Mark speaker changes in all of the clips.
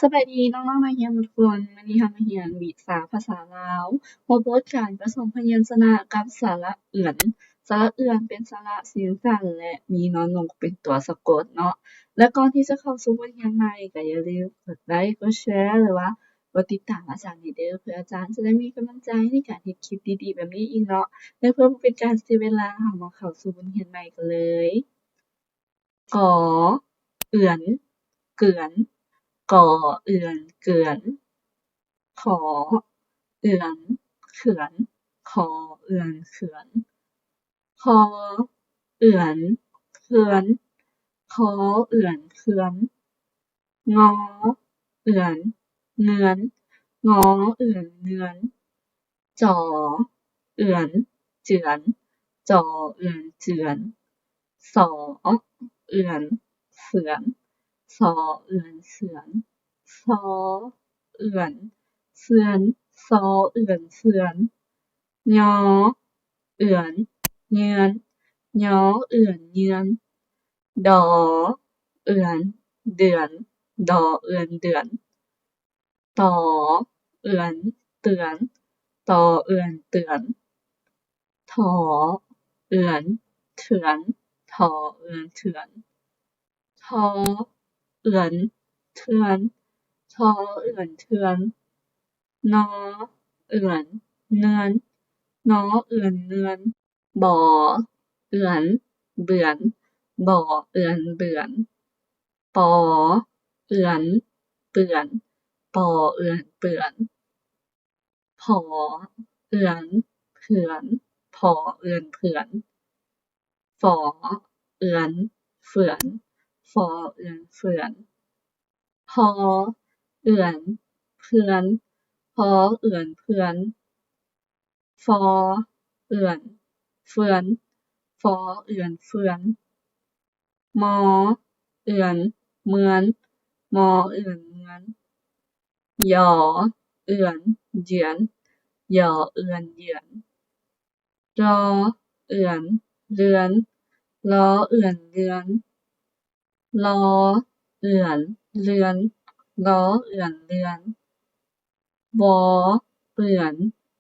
Speaker 1: สบายดีน้องๆนักเรียนทุกคนวันนี้เรามาเรียนวิชาภาษาลาวหัวบทการผสมพยัญชนะกับสระเอื่อนสระเอื่อนเป็นสระเสียงสั้นและมีนอนหนูเป็นตัวสะกดเนาะและก่อนที่จะเข้าสู่บทเรียนใหม่ก็อย่าลืมกดไลค์กดแชร์หรือว่ากดติดตามอาจารย์ให้เด้อเพื่ออาจารย์จะได้มีกำลังใจในการเฮ็ดคลิปดีๆแบบนี้อีกเนาะและเพื่อบ่เป็นการเสียเวลาเรามาเข้าสู่บทเรียนใหม่กันเลยกอเอื่อนเกือนก่อเอื่อนเกือนขอเอื่อนเขือนคอเอื่อนเขือนคอเอื่อนเขือนคอเอื่อนเขือนงอเอื่อนเงือนงอเอื่อนเงือนจอเอื่อนเจือนจอเอื่อนเจือนสอเอื่อนเสือนสอเอื่อนเสือนซอเอื่อนเสือนซอเอื่อนเสือนยอเอื่อนเยือนยอเอื่อนเยือนดอเอื่อนเดือนดอเอื่อนเดือนตอเอื่อนเตือนตอเอื่อนเตือนถอเอื่อนเถือนทอเอื่อนเถือนทอเอื่อนเทือนทอเอื่อนเทือนนอเอื่อนเนือนนอเอื่อนเนือนบอเอื่อนเบือนบอเอื่อนเบือนปอเอื่อนเปื่อนปอเอื่อนเปื่อนผอเอื่อนเผื่อนผอเอื่อนเผื่อนฝอเอื่อนเฝือนฟอเอื่อนเฝือนพอเอื่อนเพื่อนพอเอื่อนเพื่อนฟอเอื่อนเฟือนฟอเอื่อนเฟือนมอเอื่อนเหมือนมอเอื่อนเหมือนยอเอื่อนเหยือนยอเอื่อนเหยือนรอเอื่อนเรือนลอเอื่อนเรือนลอเอื่อนเรือนลอเอื่อนเรือนวอเอื่อน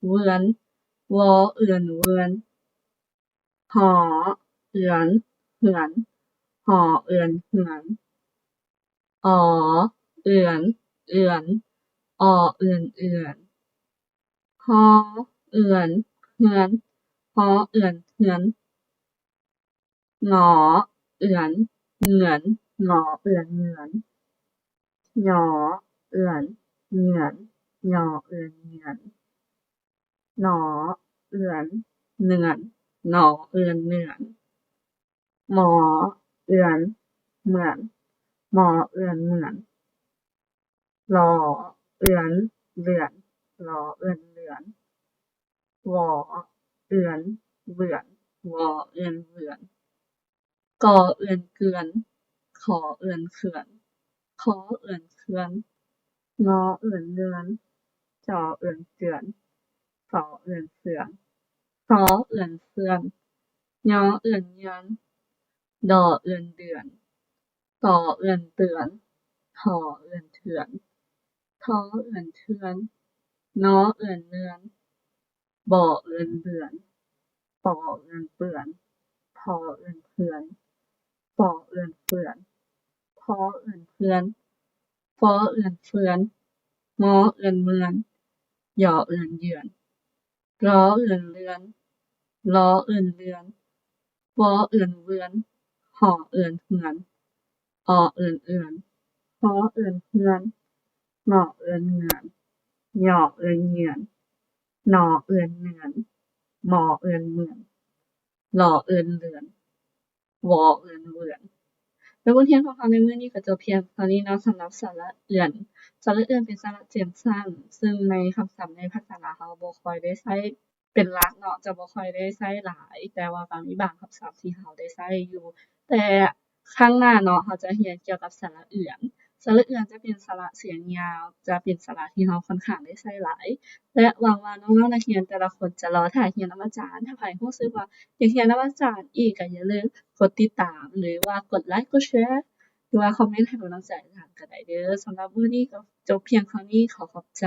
Speaker 1: เวือนวอเอื่อนเวือนหอเอื่อนเหือนหอเอื่อนเหือนออเอื่อนเอื่อนออเอื่อนเอื่อนฮอเอื่อนเหือนฮอเอื่อนเหือนงอเอื่อนเหงือนงอเอื่อนเหงือนหยอเอื่อนเหงือนหยอเอื่อนเหงือนหนอเอื่อนเหนื่อนหนอเอื่อนเหนื่อนหมอเอื่อนเหมือนมอเอื่อนเหมือนรอเอื่อนเลื่อนรอเอื่อนเลื่อนวอเอื่อนเบื่อนวอเอื่อนเบื่อนกอเอื่อนเกลือนขอเอื่อนเขื่อนขอเอื่อนเขื่อนงอเอื่อนเรือนจอเอื่อนเจือนสอเอื่อนเสือนซอเอื่อนเสือนยอเอื่อนเยือนดอเอื่อนเดือนต่อเอื่อนเตือนถอเอื่อนเถือนท้อเอื่อนเทือนน้อเอื่อนเนือนบ่อเอื่อนเบื่อนปอเอื่อนเปื่อนพอเอื่อนเพื่อนปอเอื่อนเฟื่อนพอเอื่อนเพื่อนฟอเอื่อนเฟือนงอเอื่อนเมือนหยอเอื่อนเหยือนล้อเอื่อนเรือนล้อเอื่อนเรือนวอเอื่อนเวือนห่อเอื่อนเหือนออเอื่อนเอื่อนฮอเอื่อนเฮือนงอเอื่อนเหงือนหยอเอื่อนเหยือนหนอเอื่อนเหนือนมอเอื่อนเหมือนหล่อเอื่อนเรือนวอเอื่อนเวือนแล้วบทเรียนของเราในมื้อนี้ก็จบเพียงเท่านี้เนาะสำหรับสระเอื่อนสระเอื่อนเป็นสระเจียมสั้นซึ่งในคำศัพท์ในภาษาลาวเราบ่ค่อยได้ใช้เป็นหลักเนาะจะบ่ค่อยได้ใช้หลายแต่ว่าก็มีบางคำศัพท์ที่เราได้ใช้อยู่แต่ข้างหน้าเนาะเราจะเรียนเกี่ยวกับสระเอื่อนสระเอื่อนจะเป็นสระเสียงยาวจะเป็นสระที่เราค่อนข้างได้ใช้หลายและหวังว่าน้องๆนักเรียนแต่ละคนจะรอท่าเรียนนำอาจารย์ถ้าไผรู้สึกว่าอยากเรียนนำอาจารย์อีกก็อย่าลืมกดติดตามหรือว่ากดไลค์กดแชร์ หรือว่าคอมเมนต์ให้กำลังใจทางก็ได้เด้อสำหรับมื้อนี้ก็จบเพียงเท่านี้ขอขอบใจ